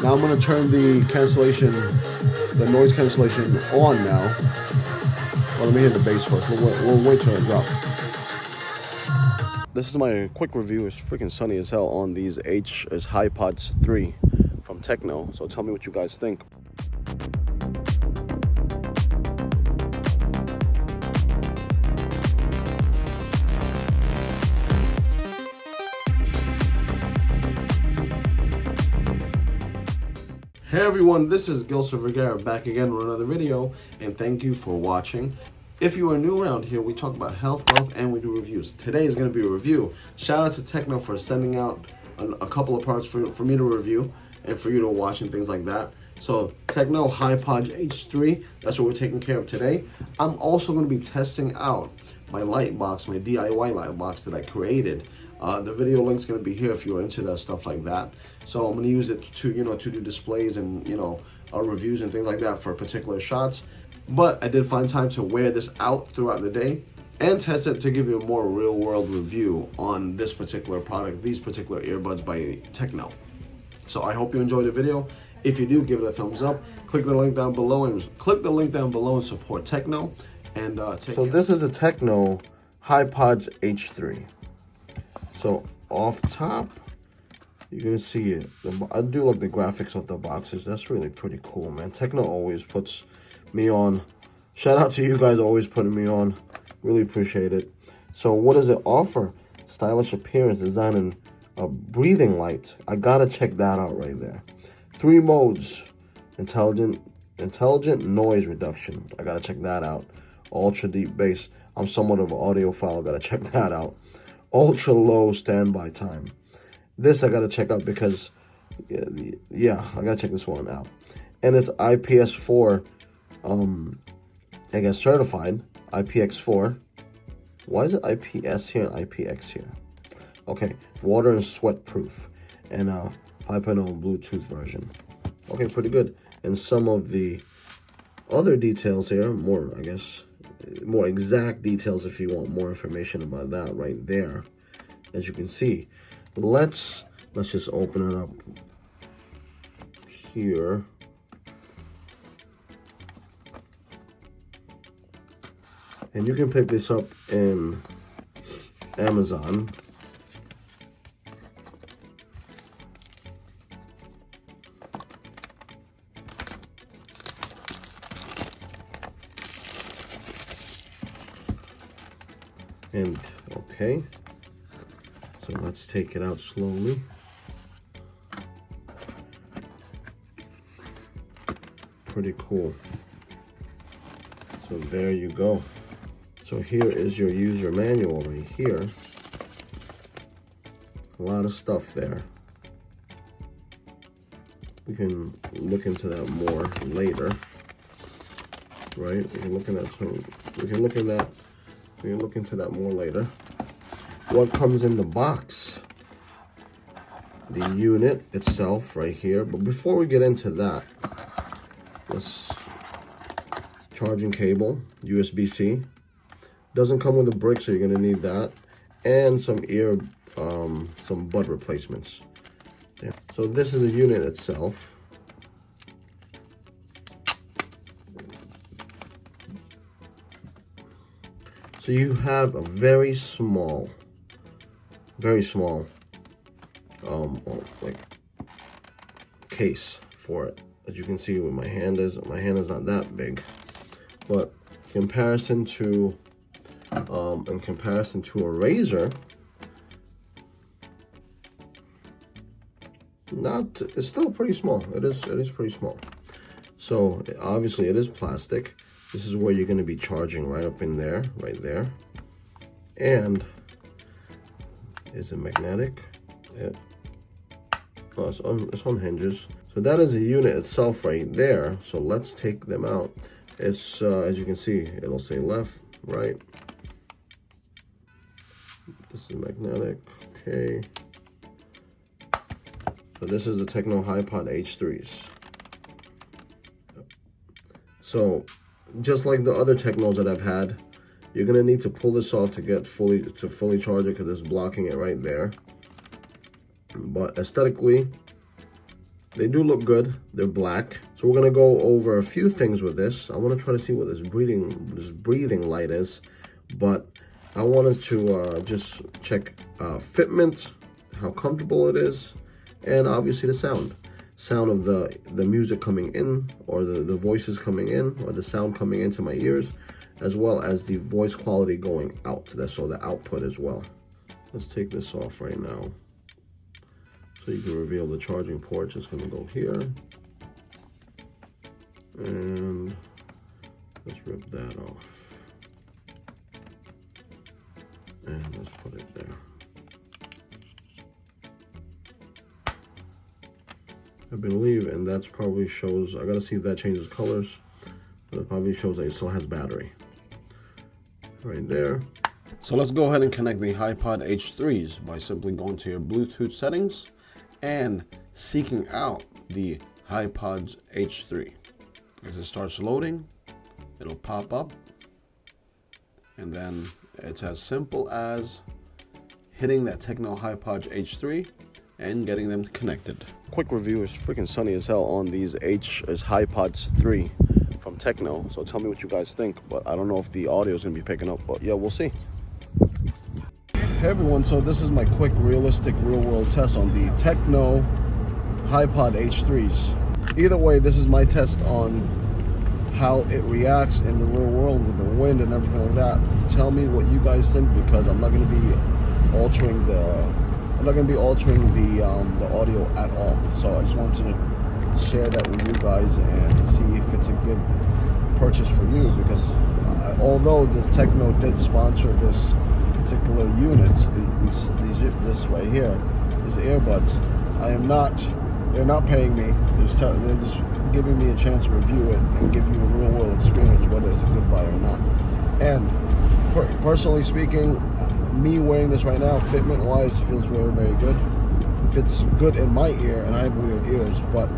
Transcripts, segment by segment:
Now I'm going to turn the cancellation, the noise cancellation on now. Well, let me hit the bass first. We'll wait till it drops. This is my quick review. It's freaking sunny as hell on these Hipod 3 from Techno. So tell me what you guys think. Hey everyone, this is Gilson Vergara back again with another video, and thank you for watching. If you are new around here, we talk about health, wealth, and we do reviews. Today is going to be a review. Shout out to Techno for sending out a couple of parts for me to review and for you to watch and things like that. So Techno Hipod H3, that's what we're taking care of today. I'm also going to be testing out my light box, my DIY light box that I created. The video link's going to be here if you're into that stuff like that. So I'm going to use it to, to do displays and, reviews and things like that for particular shots. But I did find time to wear this out throughout the day and test it to give you a more real world review on this particular product, these particular earbuds by Techno. So I hope you enjoyed the video. If you do, give it a thumbs up. Click the link down below and support Techno. And so this is a Techno Hipod H3. So off top, you can see it. I do like the graphics of the boxes. That's really pretty cool, man. Techno always puts me on. Shout out to you guys always putting me on. Really appreciate it. So what does it offer? Stylish appearance, design, and a breathing light. I gotta check that out right there. 3 modes. Intelligent noise reduction. I gotta check that out. Ultra deep bass. I'm somewhat of an audiophile. I gotta check that out. Ultra low standby time. This I gotta check out because, yeah, I gotta check this one out. And it's IPS4, I guess certified, IPX4. Why is it IPS here and IPX here? Okay, water and sweat proof, and 5.0 Bluetooth version. Okay, pretty good. And some of the other details here, more, I guess, more exact details if you want more information about that right there. As you can see, let's just open it up here. And you can pick this up in Amazon. And okay, so let's take it out slowly. Pretty cool. So there you go. So here is your user manual right here. A lot of stuff there. We can look into that more later, right? We can look into that more later. What comes in the box? The unit itself right here. But before we get into that, this charging cable, USB-C. Doesn't come with a brick, so you're gonna need that. And some some bud replacements. Yeah. So this is the unit itself. So you have a very small, like case for it. As you can see, where my hand is not that big, but in comparison to a razor, it's still pretty small. It is pretty small. So obviously it is plastic. This is where you're going to be charging right up in there, right there. And is it magnetic? Yeah. Oh, it's on hinges. So that is the unit itself right there. So let's take them out. It's as you can see, it'll say left, right. This is magnetic. Okay. So this is the Techno Hipod H3s. So just like the other Technos that I've had, You're gonna need to pull this off to get fully charge it, because it's blocking it right there. But aesthetically, they do look good. They're black. So we're gonna go over a few things with this. I want to try to see what this breathing light is, but I wanted to just check fitment, how comfortable it is, and obviously the sound of the music coming in, or the voices coming in, or the sound coming into my ears, as well as the voice quality going out to this, so the output as well. Let's take this off right now, so you can reveal the charging port. Just gonna go here, and let's rip that off, and let's put it there. I believe, and that's probably shows, I gotta see if that changes colors, but it probably shows that it still has battery. Right there. So let's go ahead and connect the Hipod H3s by simply going to your Bluetooth settings and seeking out the Hipod H3. As it starts loading, it'll pop up, and then it's as simple as hitting that Techno Hipod H3 and getting them connected. Quick review: is freaking sunny as hell on these Hipods 3 from Techno. So tell me what you guys think, but I don't know if the audio is gonna be picking up, but yeah, we'll see. Hey everyone, so this is my quick, realistic, real-world test on the Techno Hipod H3s. Either way, this is my test on how it reacts in the real world with the wind and everything like that. Tell me what you guys think, because I'm not gonna be altering the audio at all. So I just wanted to share that with you guys and see if it's a good purchase for you, because although the Techno did sponsor this particular unit, this right here, these earbuds, they're not paying me. They're just giving me a chance to review it and give you a real world experience, whether it's a good buy or not. And personally speaking, me wearing this right now, fitment wise, feels very, very good. Fits good in my ear, and I have weird ears, but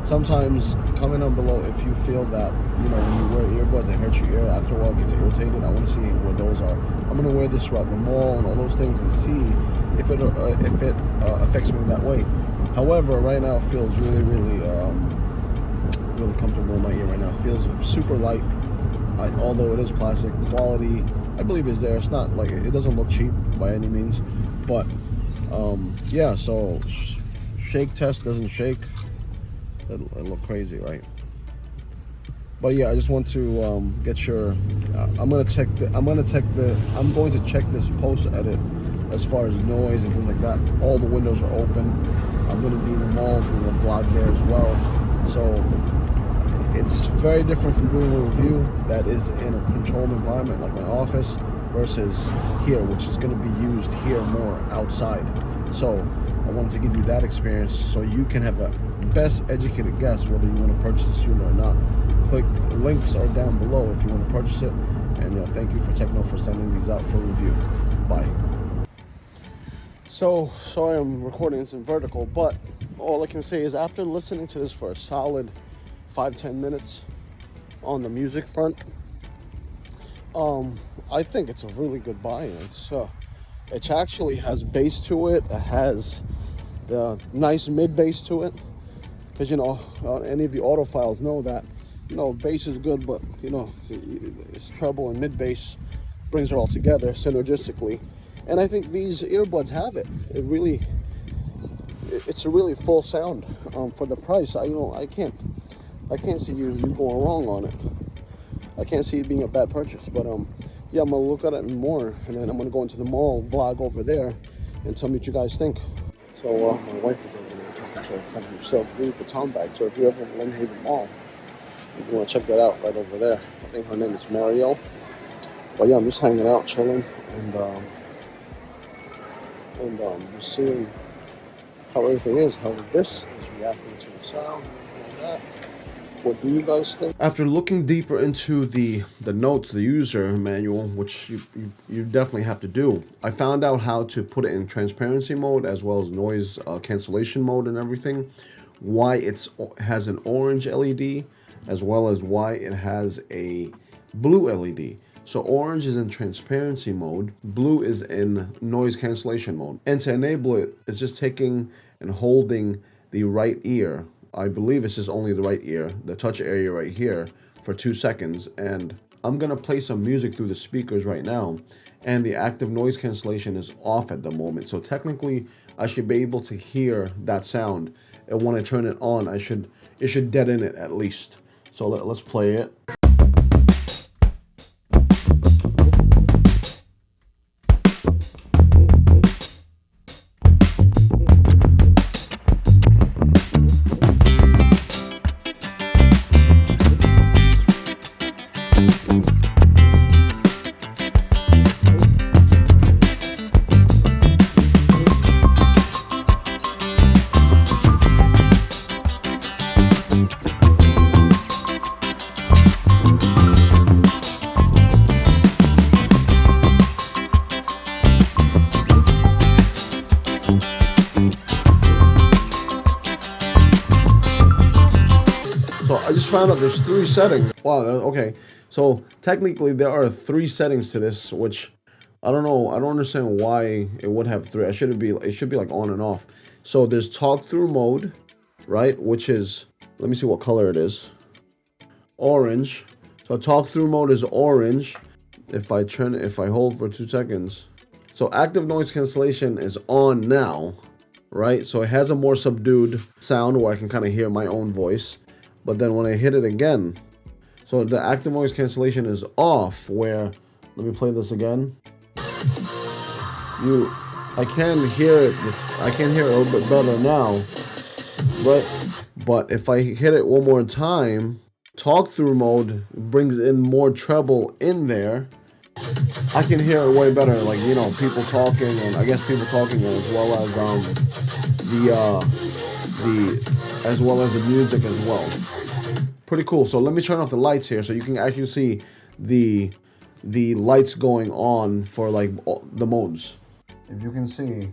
sometimes comment down below if you feel that, you know, when you wear earbuds, it hurts your ear. After a while, it gets irritated. I want to see where those are. I'm going to wear this throughout the mall and all those things and see if it affects me that way. However, right now it feels really, really, really comfortable in my ear right now. It feels super light. Although it is plastic, quality I believe is there. It's not like, it doesn't look cheap by any means, but yeah. So shake test doesn't shake. It look crazy, right? But yeah, I just want to get your. I'm going to check this post edit as far as noise and things like that. All the windows are open. I'm going to be in the mall doing a vlog there as well. So it's very different from doing a review that is in a controlled environment like my office versus here, which is going to be used here more outside. So I wanted to give you that experience so you can have a best educated guess whether you want to purchase this unit or not. Links are down below if you want to purchase it. And thank you for Techno for sending these out for review. Bye. So sorry I'm recording this in vertical, but all I can say is after listening to this for a solid 5-10 minutes on the music front, I think it's a really good buy. It actually has bass to it. It has the nice mid bass to it, because any of the audiophiles know that bass is good, but it's treble and mid bass brings it all together synergistically. And I think these earbuds have it. It's a really full sound for the price. I can't see you going wrong on it. I can't see it being a bad purchase. But yeah, I'm gonna look at it more, and then I'm gonna go into the mall, vlog over there, and tell me what you guys think. So my wife is over there talking to someone who sells Louis Vuitton bags. So if you're ever in Glen Haven Mall, if you want to check that out, right over there. I think her name is Mario. But yeah, I'm just hanging out, chilling, and just seeing how everything is, how this is reacting to the sound and like that. What do you guys think? After looking deeper into the notes, the user manual, which you definitely have to do, I found out how to put it in transparency mode as well as noise cancellation mode and everything. Why it has an orange LED as well as why it has a blue LED. So orange is in transparency mode, blue is in noise cancellation mode. And to enable it, it's just taking and holding the right ear. I believe it's just only the right ear, the touch area right here, for 2 seconds. And I'm gonna play some music through the speakers right now, and the active noise cancellation is off at the moment. So technically, I should be able to hear that sound. And when I turn it on, it should deaden it at least. So let's play it. So I just found out there's 3 settings. Wow, okay. So technically there are 3 settings to this, which I don't know. I don't understand why it would have 3. It should be like on and off. So there's talk through mode, right? Which is, let me see what color it is. Orange. So talk through mode is orange. If I hold for 2 seconds. So active noise cancellation is on now, right? So it has a more subdued sound where I can kind of hear my own voice. But then when I hit it again, so the active noise cancellation is off, where, let me play this again. I can hear it a little bit better now, but if I hit it one more time, talk through mode brings in more treble in there. I can hear it way better, like, you know, people talking, and I guess people talking as well as the music as well. Pretty cool. So let me turn off the lights here so you can actually see the lights going on for like the modes. If you can see,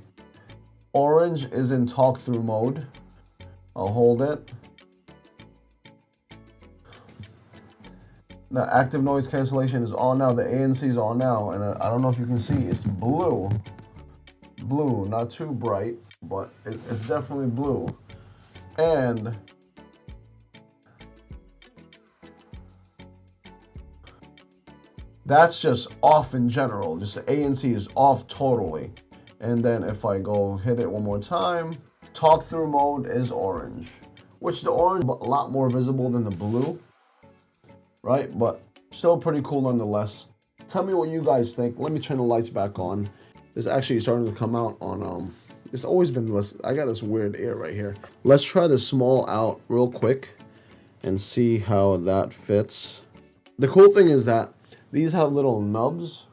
orange is in talk through mode. I'll hold it. The active noise cancellation is on now. The ANC is on now, and I don't know if you can see, it's blue. Blue, not too bright, but it's definitely blue. And that's just off in general. Just the ANC is off totally. And then if I go hit it one more time, talk through mode is orange, which the orange is a lot more visible than the blue, right? But still pretty cool nonetheless. Tell me what you guys think. Let me turn the lights back on. It's actually starting to come out on, it's always been less. I got this weird ear right here. Let's try the small out real quick and see how that fits. The cool thing is that these have little nubs.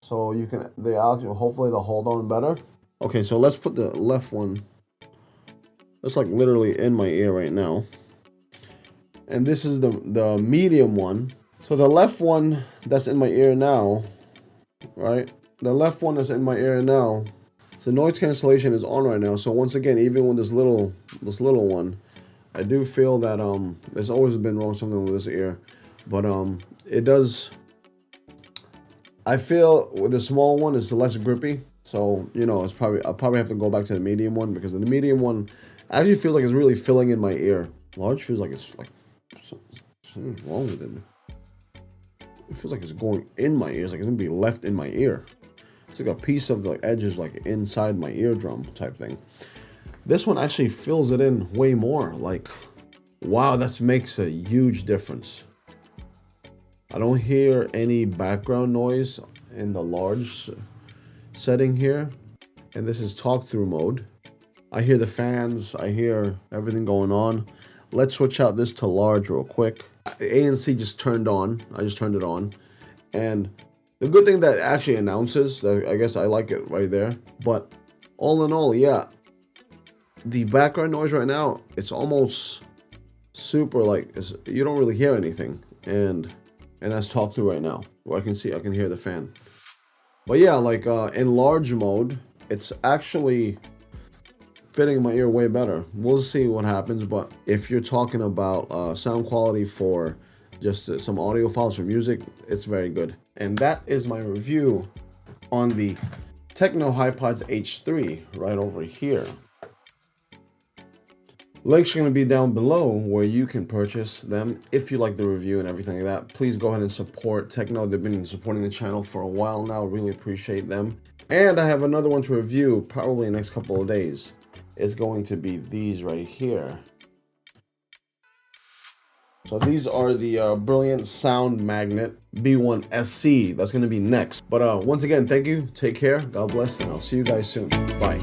So you can, hopefully they'll hold on better. Okay, so let's put the left one. That's like literally in my ear right now. And this is the medium one. So the left one that's in my ear now, right? The left one that's in my ear now. So noise cancellation is on right now. So once again, even with this little one, I do feel that there's always been wrong something with this ear. But it does. I feel with the small one it's less grippy, so you know I'll probably have to go back to the medium one, because the medium one actually feels like it's really filling in my ear. Large feels like it's like something's wrong with it. It feels like it's going in my ears, like it's gonna be left in my ear. It's like a piece of the edges like inside my eardrum type thing. This one actually fills it in way more. Like, wow, that makes a huge difference. I don't hear any background noise in the large setting here. And this is talk through mode. I hear the fans, I hear everything going on. Let's switch out this to large real quick. ANC just turned on. I just turned it on. And the good thing that it actually announces, I guess I like it right there. But all in all, yeah. The background noise right now, it's almost super like, you don't really hear anything. And that's talk through right now. Where I can hear the fan. But yeah, like in large mode, it's actually fitting my ear way better. We'll see what happens, but if you're talking about sound quality for just some audio files for music. It's very good. And that is my review on the Techno Hipod H3 right over here. Links are going to be down below where you can purchase them if you like the review and everything like that. Please go ahead and support Techno. They've been supporting the channel for a while now. Really appreciate them. And I have another one to review probably in the next couple of days. It's going to be these right here. So these are the Brilliant Sound Magnet B1 SC. That's going to be next. But once again, thank you. Take care. God bless. And I'll see you guys soon. Bye.